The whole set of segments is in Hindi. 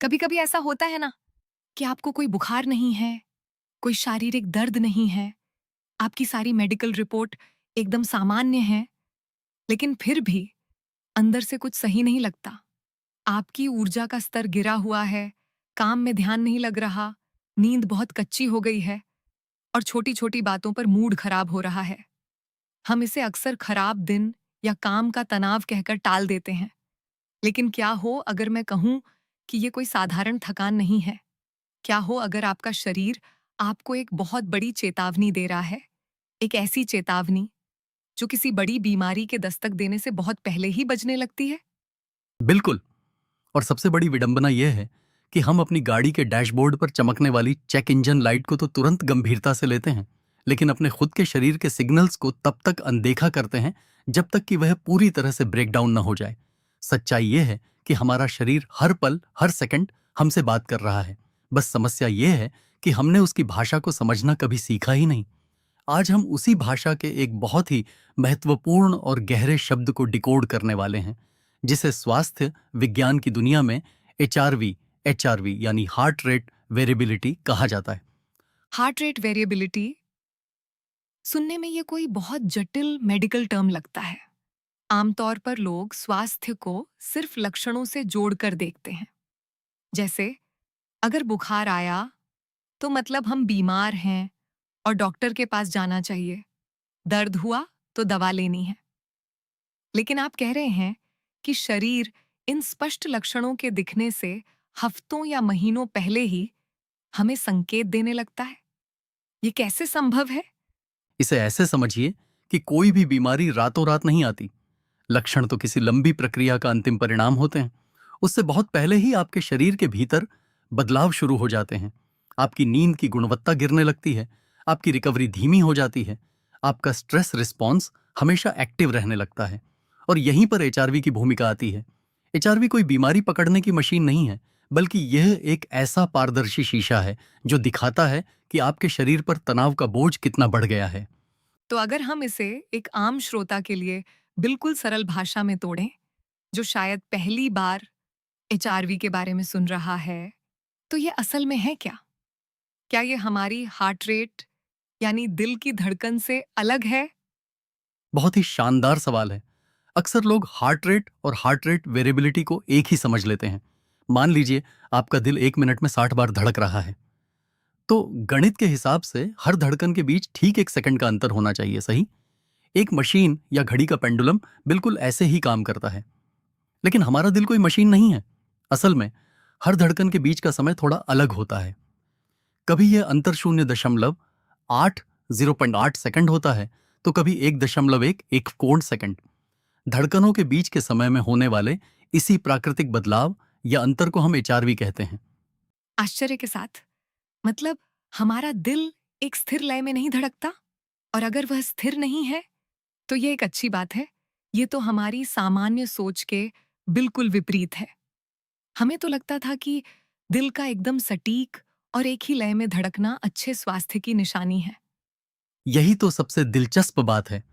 कभी कभी ऐसा होता है ना कि आपको कोई बुखार नहीं है, कोई शारीरिक दर्द नहीं है, आपकी सारी मेडिकल रिपोर्ट एकदम सामान्य है, लेकिन फिर भी अंदर से कुछ सही नहीं लगता। आपकी ऊर्जा का स्तर गिरा हुआ है, काम में ध्यान नहीं लग रहा, नींद बहुत कच्ची हो गई है और छोटी छोटी बातों पर मूड खराब हो रहा है। हम इसे अक्सर खराब दिन या काम का तनाव कहकर टाल देते हैं। लेकिन क्या हो अगर मैं कहूं कि ये कोई साधारण थकान नहीं है? क्या हो अगर आपका शरीर आपको एक बहुत बड़ी चेतावनी दे रहा है, एक ऐसी चेतावनी जो किसी बड़ी बीमारी के दस्तक देने से बहुत पहले ही बजने लगती है? बिल्कुल। और सबसे बड़ी विडंबना यह है कि हम अपनी गाड़ी के डैशबोर्ड पर चमकने वाली चेक इंजन लाइट को तो तुरंत गंभीरता से लेते हैं, लेकिन अपने खुद के शरीर के सिग्नल्स को तब तक अनदेखा करते हैं जब तक कि वह पूरी तरह से ब्रेक डाउन न हो जाए। सच्चाई यह है कि हमारा शरीर हर पल हर सेकंड हमसे बात कर रहा है। बस समस्या यह है कि हमने उसकी भाषा को समझना कभी सीखा ही नहीं। आज हम उसी भाषा के एक बहुत ही महत्वपूर्ण और गहरे शब्द को डिकोड करने वाले हैं, जिसे स्वास्थ्य विज्ञान की दुनिया में एचआरवी यानी हार्ट रेट वेरिएबिलिटी कहा जाता है। हार्ट रेट वेरिएबिलिटी सुनने में ये कोई बहुत जटिल मेडिकल टर्म लगता है। आमतौर पर लोग स्वास्थ्य को सिर्फ लक्षणों से जोड़कर देखते हैं। जैसे अगर बुखार आया तो मतलब हम बीमार हैं और डॉक्टर के पास जाना चाहिए। दर्द हुआ तो दवा लेनी है। लेकिन आप कह रहे हैं कि शरीर इन स्पष्ट लक्षणों के दिखने से हफ्तों या महीनों पहले ही हमें संकेत देने लगता है। ये कैसे संभव है? इसे ऐसे समझिए कि कोई भी बीमारी रातों रात नहीं आती। लक्षण तो किसी लंबी प्रक्रिया का अंतिम परिणाम होते हैं। उससे बहुत पहले ही आपके शरीर के भीतर बदलाव शुरू हो जाते हैं। आपकी नींद की गुणवत्ता गिरने लगती है, आपकी रिकवरी धीमी हो जाती है, आपका स्ट्रेस रिस्पॉन्स हमेशा एक्टिव रहने लगता है। और यहीं पर एचआरवी की भूमिका आती है। एचआरवी कोई बीमारी पकड़ने की मशीन नहीं है, बल्कि यह एक ऐसा पारदर्शी शीशा है जो दिखाता है कि आपके शरीर पर तनाव का बोझ कितना बढ़ गया है। तो अगर हम इसे एक आम श्रोता के लिए बिल्कुल सरल भाषा में तोड़ें, जो शायद पहली बार एचआरवी के बारे में सुन रहा है, तो ये असल में है क्या? क्या ये हमारी हार्ट रेट यानी दिल की धड़कन से अलग है? बहुत ही शानदार सवाल है। अक्सर लोग हार्ट रेट और हार्ट रेट वेरिएबिलिटी को एक ही समझ लेते हैं। मान लीजिए आपका दिल 1 मिनट में 60 बार धड़क रहा है, तो गणित के हिसाब से हर धड़कन के बीच ठीक 1 सेकंड का अंतर होना चाहिए, सही? एक मशीन या घड़ी का पेंडुलम बिल्कुल ऐसे ही काम करता है। लेकिन हमारा दिल कोई मशीन नहीं है। असल में हर धड़कन के बीच का समय थोड़ा अलग होता है। कभी यह अंतर 0.8 सेकंड होता है, तो कभी 1.1 सेकंड। धड़कनों के बीच के समय में होने वाले इसी प्राकृतिक बदलाव या अंतर को हम एचआरवी कहते हैं। आश्चर्य के साथ, मतलब हमारा दिल एक स्थिर लय में नहीं धड़कता? और अगर वह स्थिर नहीं है, तो ये एक अच्छी बात है। ये तो हमारी सामान्य सोच के बिल्कुल विपरीत है। हमें तो लगता था कि दिल का एकदम सटीक और एक ही लय में धड़कना अच्छे स्वास्थ्य की निशानी है। यही तो सबसे दिलचस्प बात है।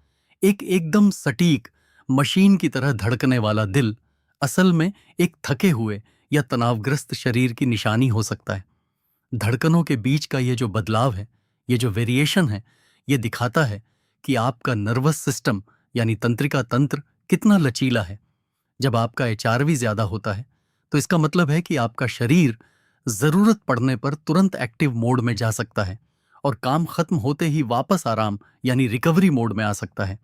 एक एकदम सटीक मशीन की तरह धड़कने वाला दिल असल में एक थके हुए या तनावग्रस्त शरीर की निशानी हो सकता है। धड़कनों के बीच का ये जो बदलाव है, ये जो वेरिएशन है, ये दिखाता है कि आपका नर्वस सिस्टम यानी तंत्रिका तंत्र कितना लचीला है। जब आपका एचआरवी ज्यादा होता है, तो इसका मतलब है कि आपका शरीर जरूरत पड़ने पर तुरंत एक्टिव मोड में जा सकता है और काम खत्म होते ही वापस आराम यानी रिकवरी मोड में आ सकता है।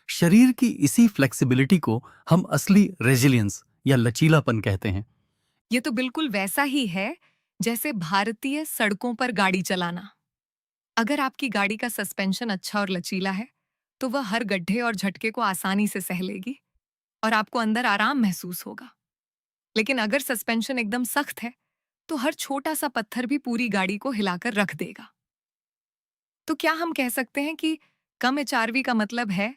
शरीर की इसी फ्लेक्सिबिलिटी को हम असली रेजिलियंस या लचीलापन कहते हैं। ये तो बिल्कुल वैसा ही है जैसे भारतीय सड़कों पर गाड़ी चलाना। अगर आपकी गाड़ी का सस्पेंशन अच्छा और लचीला है, तो वह हर गड्ढे और झटके को आसानी से सह लेगी और आपको अंदर आराम महसूस होगा। लेकिन अगर सस्पेंशन एकदम सख्त है, तो हर छोटा सा पत्थर भी पूरी गाड़ी को हिलाकर रख देगा। तो क्या हम कह सकते हैं कि कम एचआरवी का मतलब है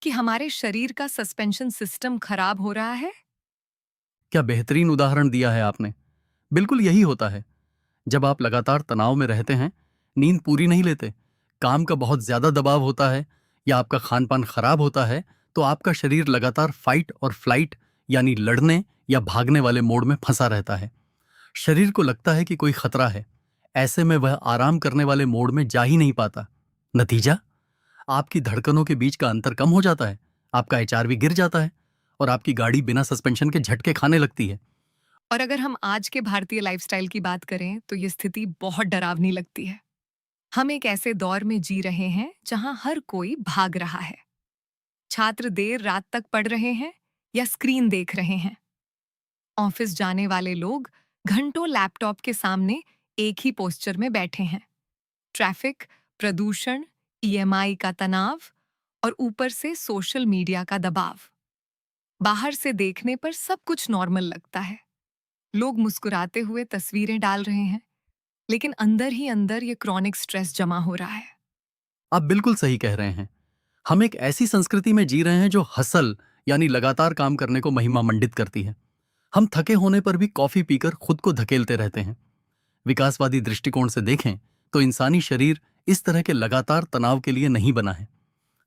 कि हमारे शरीर का सस्पेंशन सिस्टम खराब हो रहा है? क्या बेहतरीन उदाहरण दिया है आपने। बिल्कुल यही होता है। जब आप लगातार तनाव में रहते हैं, नींद पूरी नहीं लेते, काम का बहुत ज्यादा दबाव होता है या आपका खान पान खराब होता है, तो आपका शरीर लगातार फाइट और फ्लाइट यानी लड़ने या भागने वाले मोड में फंसा रहता है। शरीर को लगता है कि कोई खतरा है। ऐसे में वह आराम करने वाले मोड में जा ही नहीं पाता। नतीजा, आपकी धड़कनों के बीच का अंतर कम हो जाता है, आपका एचआरवी गिर जाता है और आपकी गाड़ी बिना सस्पेंशन के झटके खाने लगती है। और अगर हम आज के भारतीय लाइफस्टाइल की बात करें तो ये स्थिति बहुत डरावनी लगती है। हम एक ऐसे दौर में जी रहे हैं जहां हर कोई भाग रहा है। छात्र देर रात तक पढ़ रहे हैं या स्क्रीन देख रहे हैं। ऑफिस जाने वाले लोग घंटों लैपटॉप के सामने एक ही पोस्चर में बैठे हैं। ट्रैफिक, प्रदूषण, ईएमआई का तनाव और ऊपर से सोशल मीडिया का दबाव। बाहर से देखने पर सब कुछ नॉर्मल लगता है। लोग मुस्कुराते हुए तस्वीरें डाल रहे हैं, लेकिन अंदर ही अंदर ये क्रॉनिक स्ट्रेस जमा हो रहा है। आप बिल्कुल सही कह रहे हैं। हम एक ऐसी संस्कृति में जी रहे हैं जो हसल यानी लगातार काम करने को महिमा मंडित करती है। हम थके होने पर भी कॉफी पीकर खुद को धकेलते रहते हैं। विकासवादी दृष्टिकोण से देखें तो इंसानी शरीर इस तरह के लगातार तनाव के लिए नहीं बना है।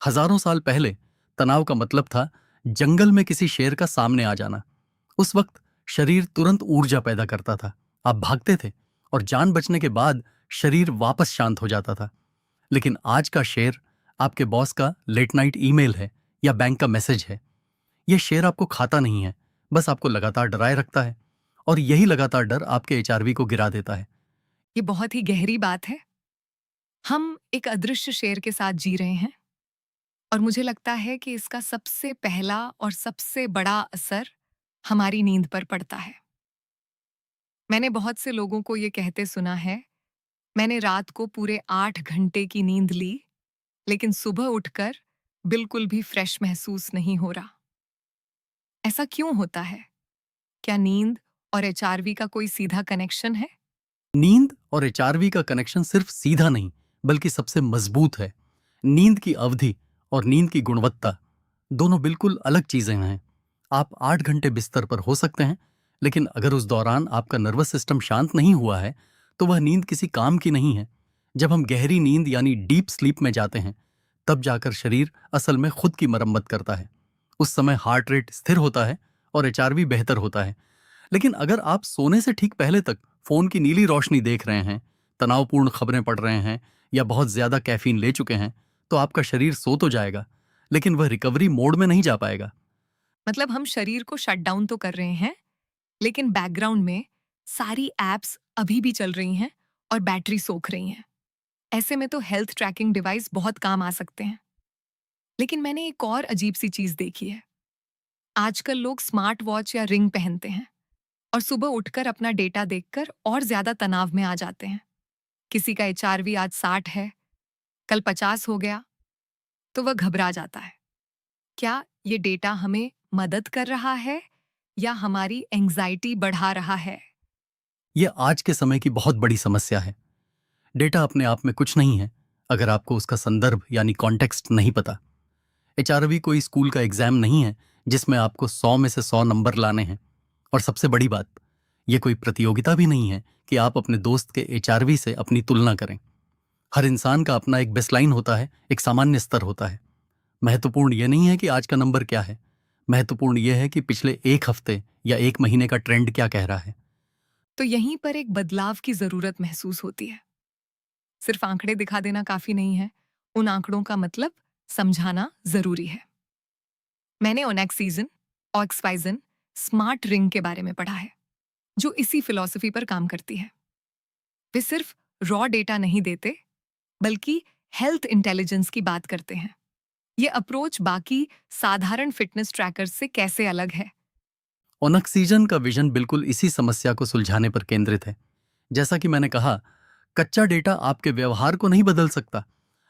हजारों साल पहले तनाव का मतलब था जंगल में किसी शेर का सामने आ जाना। उस वक्त शरीर तुरंत ऊर्जा पैदा करता था, आप भागते थे और जान बचने के बाद शरीर वापस शांत हो जाता था। लेकिन आज का शेर आपके बॉस का लेट नाइट ईमेल है या बैंक का मैसेज है। यह शेर आपको खाता नहीं है, बस आपको लगातार डराए रखता है और यही लगातार डर आपके एचआरवी को गिरा देता है। ये बहुत ही गहरी बात है। हम एक अदृश्य शेर के साथ जी रहे हैं और मुझे लगता है कि इसका सबसे पहला और सबसे बड़ा असर हमारी नींद पर पड़ता है। मैंने बहुत से लोगों को ये कहते सुना है, मैंने रात को पूरे 8 घंटे की नींद ली, लेकिन सुबह उठकर बिल्कुल भी फ्रेश महसूस नहीं हो रहा। ऐसा क्यों होता है? क्या नींद और एचआरवी का कोई सीधा कनेक्शन है? नींद और एचआरवी का कनेक्शन सिर्फ सीधा नहीं, बल्कि सबसे मजबूत है। नींद की अवधि और नींद की गुणवत्ता दोनों बिल्कुल अलग चीजें हैं। आप 8 घंटे बिस्तर पर हो सकते हैं, लेकिन अगर उस दौरान आपका नर्वस सिस्टम शांत नहीं हुआ है तो वह नींद किसी काम की नहीं है। जब हम गहरी नींद यानी डीप स्लीप में जाते हैं, तब जाकर शरीर असल में खुद की मरम्मत करता है। उस समय हार्ट रेट स्थिर होता है और एचआरवी बेहतर होता है। लेकिन अगर आप सोने से ठीक पहले तक फोन की नीली रोशनी देख रहे हैं, तनावपूर्ण खबरें पढ़ रहे हैं या बहुत ज्यादा कैफीन ले चुके हैं, तो आपका शरीर सो तो जाएगा, लेकिन वह रिकवरी मोड में नहीं जा पाएगा। मतलब हम शरीर को शट डाउन तो कर रहे हैं, लेकिन बैकग्राउंड में सारी एप्स अभी भी चल रही हैं और बैटरी सोख रही हैं। ऐसे में तो हेल्थ ट्रैकिंग डिवाइस बहुत काम आ सकते हैं। लेकिन मैंने एक और अजीब सी चीज देखी है। आजकल लोग स्मार्ट वॉच या रिंग पहनते हैं और सुबह उठकर अपना डेटा देखकर और ज्यादा तनाव में आ जाते हैं। किसी का एचआरवी आज 60 है, कल 50 हो गया, तो वह घबरा जाता है। क्या ये डेटा हमें मदद कर रहा है या हमारी एंग्जाइटी बढ़ा रहा है? यह आज के समय की बहुत बड़ी समस्या है। डेटा अपने आप में कुछ नहीं है, अगर आपको उसका संदर्भ यानी कॉन्टेक्स्ट नहीं पता। एचआरवी कोई स्कूल का एग्जाम नहीं है जिसमें आपको 100 में से 100 नंबर लाने हैं। और सबसे बड़ी बात, यह कोई प्रतियोगिता भी नहीं है कि आप अपने दोस्त के एचआरवी से अपनी तुलना करें। हर इंसान का अपना एक बेसलाइन होता है, एक सामान्य स्तर होता है। महत्वपूर्ण यह नहीं है कि आज का नंबर क्या है, महत्वपूर्ण यह है कि पिछले एक हफ्ते या एक महीने का ट्रेंड क्या कह रहा है। तो यहीं पर एक बदलाव की जरूरत महसूस होती है। सिर्फ आंकड़े दिखा देना काफी नहीं है, उन आंकड़ों का मतलब समझाना जरूरी है। मैंने ओनेक्सीजन, ऑक्सवाइजन, स्मार्ट रिंग के बारे में पढ़ा है, जो इसी फिलॉसफी पर काम करती है। वे सिर्फ रॉ डेटा नहीं देते, बल्कि हेल्थ इंटेलिजेंस की बात करते हैं। ये अप्रोच बाकी साधारण फिटनेस ट्रैकर से कैसे अलग है? ओनॉक्सीजन का विजन बिल्कुल इसी समस्या को सुलझाने पर केंद्रित है। जैसा कि मैंने कहा, कच्चा डेटा आपके व्यवहार को नहीं बदल सकता।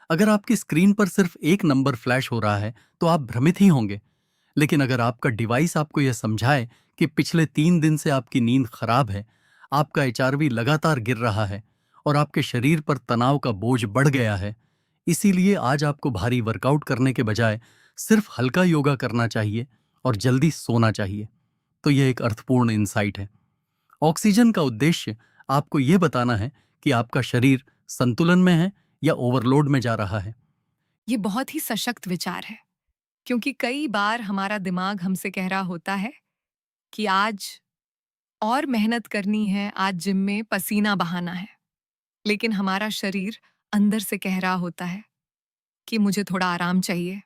अगर आपकी स्क्रीन पर सिर्फ एक नंबर फ्लैश हो रहा है तो आप भ्रमित ही होंगे। लेकिन अगर आपका डिवाइस आपको यह समझाए कि पिछले 3 दिन से आपकी नींद खराब है, आपका एचआरवी लगातार गिर रहा है और आपके शरीर पर तनाव का बोझ बढ़ गया है, इसीलिए आज आपको भारी वर्कआउट करने के बजाय सिर्फ हल्का योगा करना चाहिए और जल्दी सोना चाहिए, तो यह एक अर्थपूर्ण इंसाइट है। ऑक्सीजन का उद्देश्य आपको यह बताना है कि आपका शरीर संतुलन में है या ओवरलोड में जा रहा है। ये बहुत ही सशक्त विचार है, क्योंकि कई बार हमारा दिमाग हमसे कह रहा होता है कि आज और मेहनत करनी है, आज जिम में पसीना बहाना है, लेकिन हमारा शरीर अंदर से कह रहा होता है कि मुझे थोड़ा आराम चाहिए।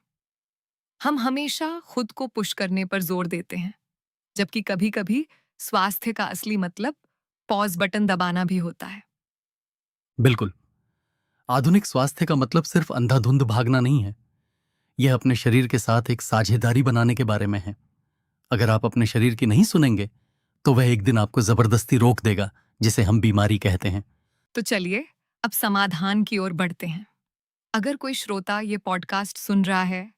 हम हमेशा खुद को पुश करने पर जोर देते हैं, जबकि कभी-कभी स्वास्थ्य का असली मतलब पॉज बटन दबाना भी होता है। बिल्कुल। आधुनिक स्वास्थ्य का मतलब सिर्फ अंधाधुंध भागना नहीं है। यह अपने शरीर के साथ एक साझेदारी बनाने के बारे में है। अगर आप अपने शरीर की नहीं सुनेंगे, तो वह एक दिन आपको जबरदस्ती रोक देगा, जिसे हम बीमारी कहते हैं। तो चलिए अब समाधान की ओर बढ़ते हैं। अगर कोई श्रोता ये पॉडकास्ट सुन रहा है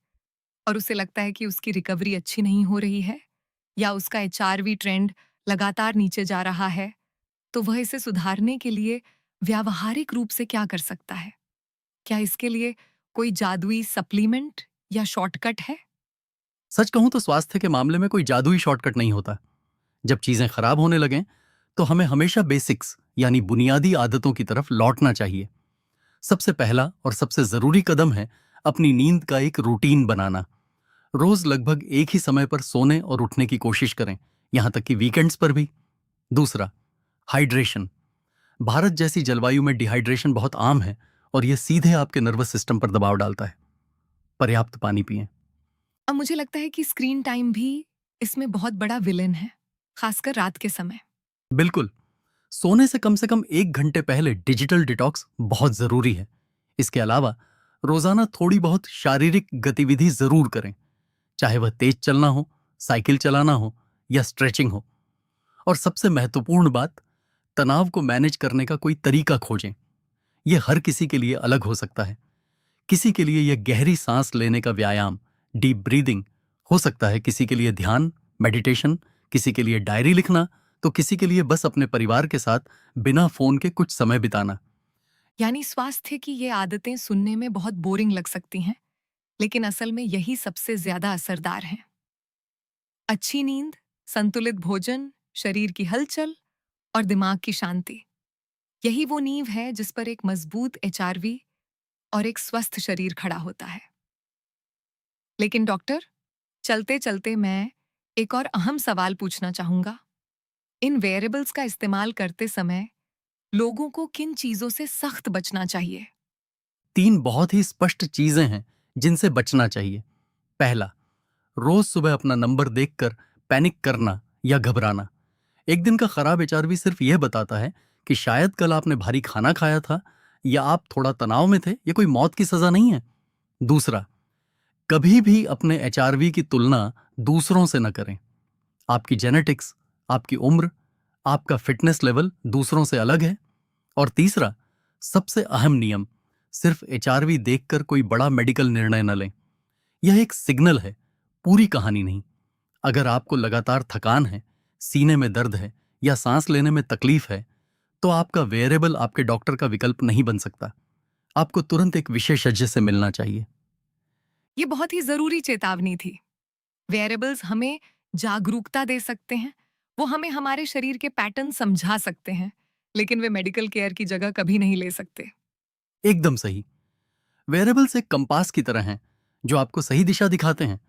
और उसे लगता है कि उसकी रिकवरी अच्छी नहीं हो रही है या उसका एचआरवी ट्रेंड लगातार नीचे जा रहा है, तो वह इसे सुधारने के लिए व्यावहारिक रूप से क्या कर सकता है? क्या इसके लिए कोई जादुई सप्लीमेंट या शॉर्टकट है? सच कहूं तो स्वास्थ्य के मामले में कोई जादुई शॉर्टकट नहीं होता। जब चीजें खराब होने लगें, तो हमें हमेशा बेसिक्स यानी बुनियादी आदतों की तरफ लौटना चाहिए। सबसे पहला और सबसे जरूरी कदम है अपनी नींद का एक रूटीन बनाना। रोज लगभग एक ही समय पर सोने और उठने की कोशिश करें, यहां तक कि वीकेंड्स पर भी। दूसरा, हाइड्रेशन। भारत जैसी जलवायु में डिहाइड्रेशन बहुत आम है और यह सीधे आपके नर्वस सिस्टम पर दबाव डालता है। पर्याप्त पानी पिएं। अब मुझे लगता है कि स्क्रीन टाइम भी इसमें बहुत बड़ा विलेन है, खासकर रात के समय। बिल्कुल। सोने से कम 1 घंटे पहले डिजिटल डिटॉक्स बहुत जरूरी है। इसके अलावा रोजाना थोड़ी बहुत शारीरिक गतिविधि जरूर करें, चाहे वह तेज चलना हो, साइकिल चलाना हो या स्ट्रेचिंग हो। और सबसे महत्वपूर्ण बात, तनाव को मैनेज करने का कोई तरीका खोजें। यह हर किसी के लिए अलग हो सकता है। किसी के लिए यह गहरी सांस लेने का व्यायाम, डीप ब्रीदिंग हो सकता है, किसी के लिए ध्यान, मेडिटेशन, किसी के लिए डायरी लिखना, तो किसी के लिए बस अपने परिवार के साथ बिना फोन के कुछ समय बिताना। यानी स्वास्थ्य की ये आदतें सुनने में बहुत बोरिंग लग सकती हैं, लेकिन असल में यही सबसे ज्यादा असरदार हैं। अच्छी नींद, संतुलित भोजन, शरीर की हलचल और दिमाग की शांति, यही वो नींव है जिस पर एक मजबूत एचआरवी और एक स्वस्थ शरीर खड़ा होता है। लेकिन डॉक्टर, चलते चलते मैं एक और अहम सवाल पूछना चाहूंगा। इन वेयरेबल्स का इस्तेमाल करते समय लोगों को किन चीजों से सख्त बचना चाहिए? 3 बहुत ही स्पष्ट चीजें हैं जिनसे बचना चाहिए। पहला, रोज सुबह अपना नंबर देखकर पैनिक करना या घबराना। एक दिन का खराब एचआरवी सिर्फ यह बताता है कि शायद कल आपने भारी खाना खाया था या आप थोड़ा तनाव में थे, ये कोई मौत की सजा नहीं है। दूसरा, कभी भी अपने एचआरवी की तुलना दूसरों से न करें। आपकी जेनेटिक्स, आपकी उम्र, आपका फिटनेस लेवल दूसरों से अलग है। और तीसरा, सबसे अहम नियम, सिर्फ एचआरवी देखकर कोई बड़ा मेडिकल निर्णय न लें। यह एक सिग्नल है, पूरी कहानी नहीं। अगर आपको लगातार थकान है, सीने में दर्द है या सांस लेने में तकलीफ है, तो आपका वेयरेबल आपके डॉक्टर का विकल्प नहीं बन सकता। आपको तुरंत एक विशेषज्ञ से मिलना चाहिए। ये बहुत ही जरूरी चेतावनी थी। वेयरेबल्स हमें जागरूकता दे सकते हैं, वो हमें हमारे शरीर के पैटर्न समझा सकते हैं, लेकिन वे मेडिकल केयर की जगह कभी नहीं ले सकते। एकदम सही। वेयरेबल्स एक कंपास की तरह हैं, जो आपको सही दिशा दिखाते हैं,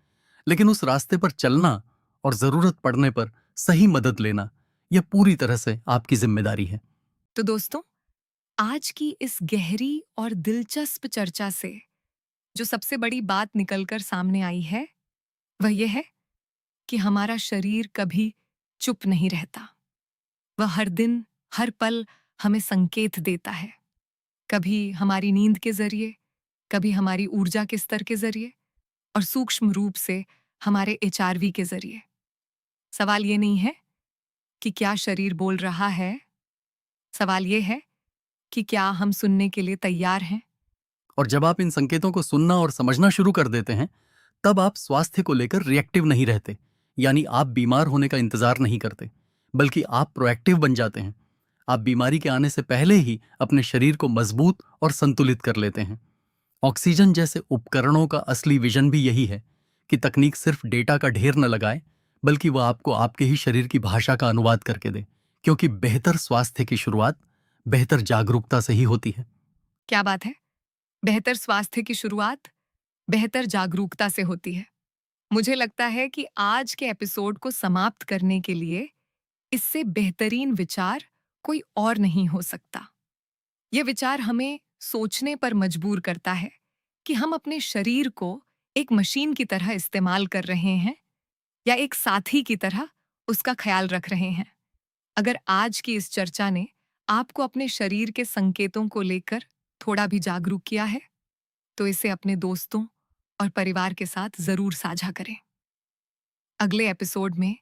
लेकिन उस रास्ते पर चलना और जरूरत पड़ने पर सही मदद लेना, यह पूरी तरह से आपकी जिम्मेदारी है। तो दोस्तों, आज की इस गहरी और दिलचस्प चर्चा से जो सबसे बड़ी बात निकलकर सामने आई है, वह यह है कि हमारा शरीर कभी चुप नहीं रहता। वह हर दिन, हर पल हमें संकेत देता है। कभी हमारी नींद के जरिए, कभी हमारी ऊर्जा के स्तर के जरिए और सूक्ष्म रूप से हमारे एचआरवी के जरिए। सवाल ये नहीं है कि क्या शरीर बोल रहा है, सवाल ये है कि क्या हम सुनने के लिए तैयार हैं। और जब आप इन संकेतों को सुनना और समझना शुरू कर देते हैं, तब आप स्वास्थ्य को लेकर रिएक्टिव नहीं रहते। यानी आप बीमार होने का इंतजार नहीं करते, बल्कि आप प्रोएक्टिव बन जाते हैं। आप बीमारी के आने से पहले ही अपने शरीर को मजबूत और संतुलित कर लेते हैं। ऑक्सीजन जैसे उपकरणों का असली विजन भी यही है कि तकनीक सिर्फ डेटा का ढेर न लगाए, बल्कि वह आपको आपके ही शरीर की भाषा का अनुवाद करके दे। क्योंकि बेहतर स्वास्थ्य की शुरुआत बेहतर जागरूकता से ही होती है। क्या बात है! बेहतर स्वास्थ्य की शुरुआत बेहतर जागरूकता से होती है। मुझे लगता है कि आज के एपिसोड को समाप्त करने के लिए इससे बेहतरीन विचार कोई और नहीं हो सकता। यह विचार हमें सोचने पर मजबूर करता है कि हम अपने शरीर को एक मशीन की तरह इस्तेमाल कर रहे हैं या एक साथी की तरह उसका ख्याल रख रहे हैं। अगर आज की इस चर्चा ने आपको अपने शरीर के संकेतों को लेकर थोड़ा भी जागरूक किया है, तो इसे अपने दोस्तों और परिवार के साथ जरूर साझा करें। अगले एपिसोड में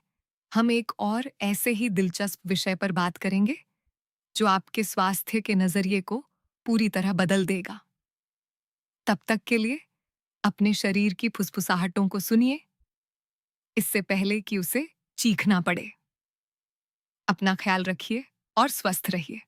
हम एक और ऐसे ही दिलचस्प विषय पर बात करेंगे जो आपके स्वास्थ्य के नजरिए को पूरी तरह बदल देगा। तब तक के लिए अपने शरीर की फुसफुसाहटों को सुनिए, इससे पहले कि उसे चीखना पड़े। अपना ख्याल रखिए और स्वस्थ रहिए।